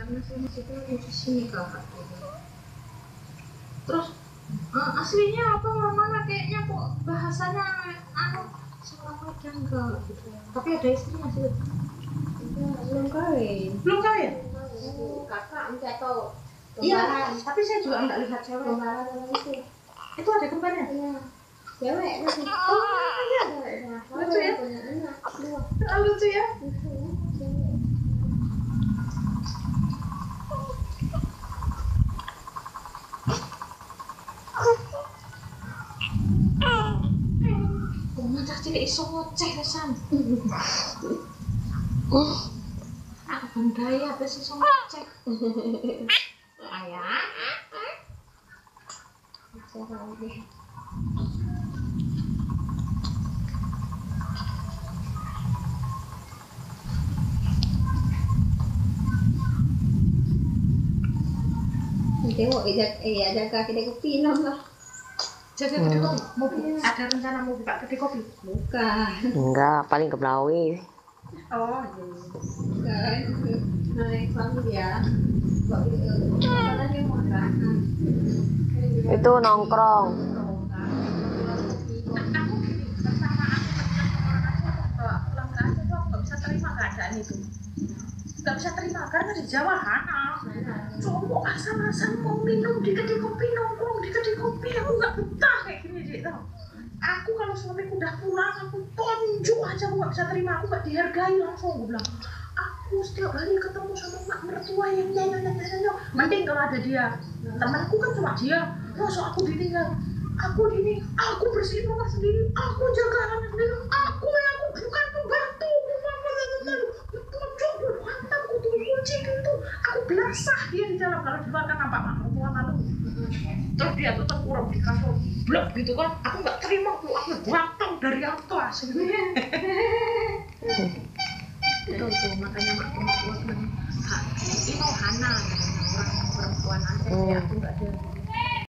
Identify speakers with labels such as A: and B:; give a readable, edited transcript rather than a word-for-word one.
A: karena saya masih di sini kakak. Terus aslinya apa mana kayaknya kok bahasanya sama janggal gitu. Tapi ada istrinya sih.
B: Belum kawin.
A: Belum kawin?
B: Kakak enggak tahu.
A: Iya, tapi saya juga enggak lihat cewek.
B: Kembaran itu.
A: Itu ada kembarnya?
B: Iya. Cewek masih.
A: Oh iya. Lucu ya?
B: Punya anak.
A: Lucu ya? Macam cilik iso ngoceh kesan. Aku bendaya apa sih iso ngoceh. Ayah.
B: Tengok jaga kedai kopi lah.
A: Jaga kedai kopi. Mau ada rencana mau buka kedai kopi?
B: Bukan.
C: Enggak, paling ke Melawi.
A: Oh,
B: Bukan. Naik suami dia. Kok dia mau makan.
C: Itu nongkrong.
A: Keadaan itu nggak bisa terima karena di Jawa cowok asal-asal mau minum di kedai kopi, nongkrong di kedai kopi, aku nggak betah kayak gini deh tau. Aku kalau suamiku udah pulang aku tonjuk aja, aku nggak bisa terima, aku nggak dihargai langsung. Gue bilang aku setiap hari ketemu sama mak mertua yang nyanyi, mending kalau ada dia. Temanku kan cuma dia, masa aku ditinggal, aku bersihin rumah sendiri, aku jaga anak sendiri, aku bukan pembantu, aku belasah dia di dalam, kalau di luar kan nampak mak mertua malu. Terus dia tuh terkurung di kasur blok gitu kan, aku nggak terima tuh, aku batang dari atas. Itu makanya mak mertua itu Hana, orang perempuan aja, aku nggak ada.